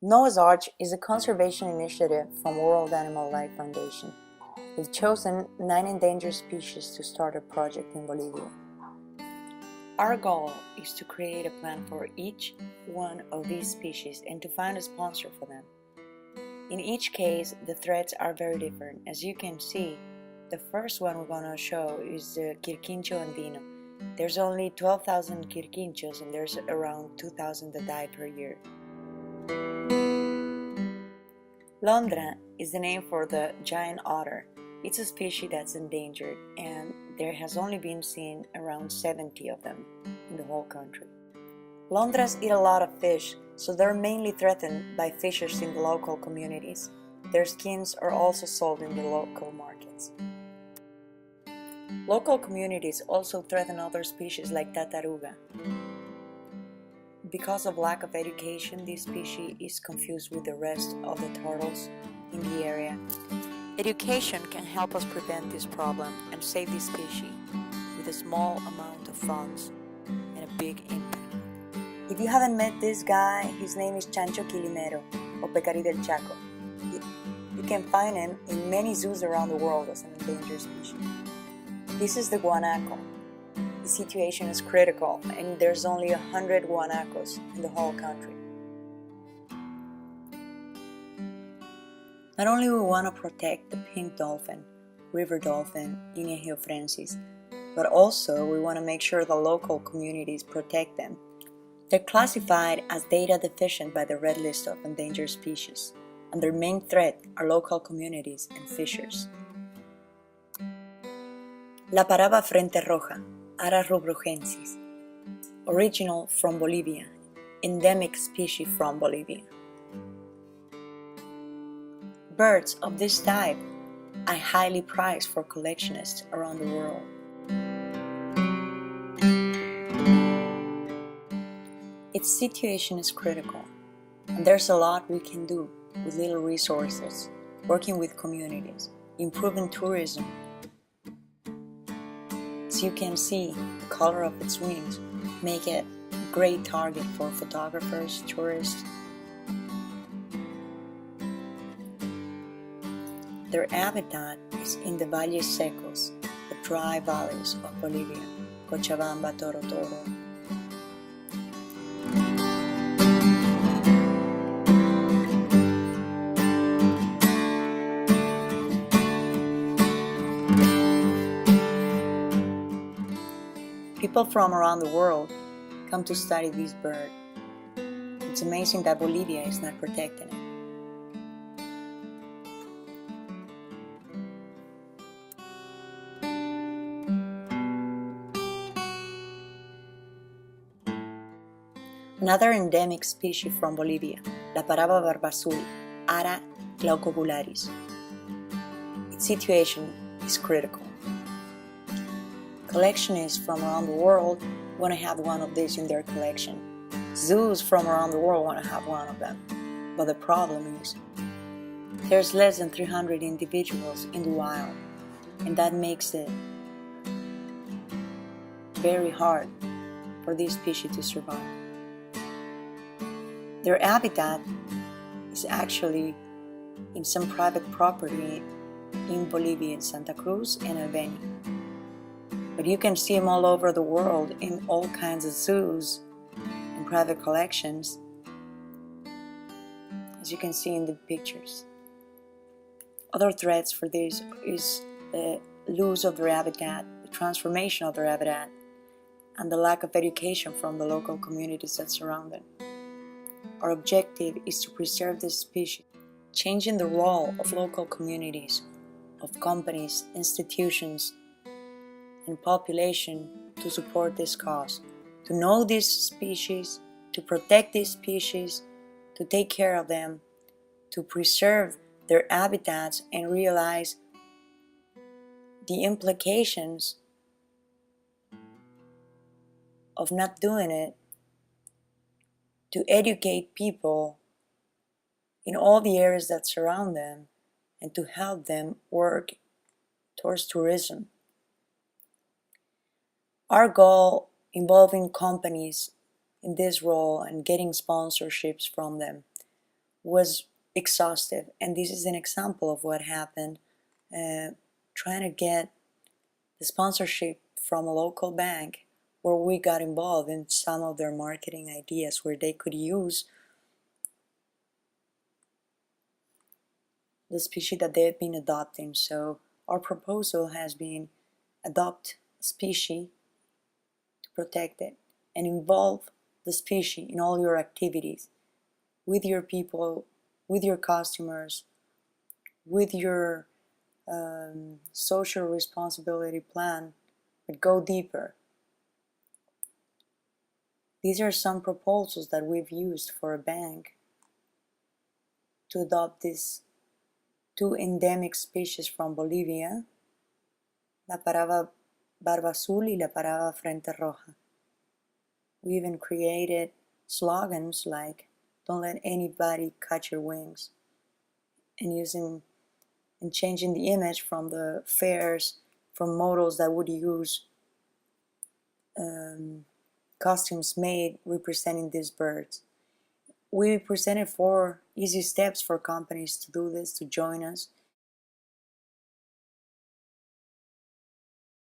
Noah's Ark is a conservation initiative from World Animal Life Foundation. We've chosen 9 endangered species to start a project in Bolivia. Our goal is to create a plan for each one of these species and to find a sponsor for them. In each case, the threats are very different. As you can see, the first one we're going to show is the Quirquincho andino. There's only 12,000 quirquinchos and there's around 2,000 that die per year. Londra is the name for the giant otter. It's a species that's endangered and there has only been seen around 70 of them in the whole country. Londras eat a lot of fish, so they're mainly threatened by fishers in the local communities. Their skins are also sold in the local markets. Local communities also threaten other species like tartaruga. Because of lack of education, this species is confused with the rest of the turtles in the area. Education can help us prevent this problem and save this species with a small amount of funds and a big impact. If you haven't met this guy, his name is Chancho Quilimero, or Pecarí del Chaco. You can find him in many zoos around the world as an endangered species. This is the guanaco. The situation is critical and there's only 100 guanacos in the whole country. Not only we want to protect the pink dolphin, river dolphin, Linea geofrensis, but also we want to make sure the local communities protect them. They're classified as data deficient by the Red List of Endangered Species, and their main threat are local communities and fishers. La paraba frente roja, Ara rubrogensis, original from Bolivia, endemic species from Bolivia. Birds of this type are highly prized for collectionists around the world. Its situation is critical, and there's a lot we can do with little resources, working with communities, improving tourism. As you can see, the color of its wings make it a great target for photographers, tourists. Their habitat is in the valles secos, the dry valleys of Bolivia, Cochabamba, Toro Toro. People from around the world come to study this bird. It's amazing that Bolivia is not protecting it. Another endemic species from Bolivia, La paraba barbazul, Ara glaucobularis. Its situation is critical. Collectionists from around the world want to have one of these in their collection. Zoos from around the world want to have one of them. But the problem is, there's less than 300 individuals in the wild, and that makes it very hard for this species to survive. Their habitat is actually in some private property in Bolivia, in Santa Cruz and Albania. But you can see them all over the world in all kinds of zoos and private collections, as you can see in the pictures. Other threats for this is the loss of their habitat, the transformation of their habitat, and the lack of education from the local communities that surround them. Our objective is to preserve this species, changing the role of local communities, of companies, institutions, and population to support this cause, to know these species, to protect these species, to take care of them, to preserve their habitats and realize the implications of not doing it, to educate people in all the areas that surround them and to help them work towards tourism. Our goal involving companies in this role and getting sponsorships from them was exhaustive, and this is an example of what happened. Trying to get the sponsorship from a local bank, where we got involved in some of their marketing ideas where they could use the species that they've been adopting. So our proposal has been adopt a species to protect it and involve the species in all your activities with your people, with your customers, with your social responsibility plan, but go deeper. These are some proposals that we've used for a bank to adopt these two endemic species from Bolivia, la parava barba azul y la parava frente roja. We even created slogans like "Don't let anybody cut your wings," and changing the image from the fairs, from models that would use costumes made representing these birds. We presented 4 easy steps for companies to do this, to join us.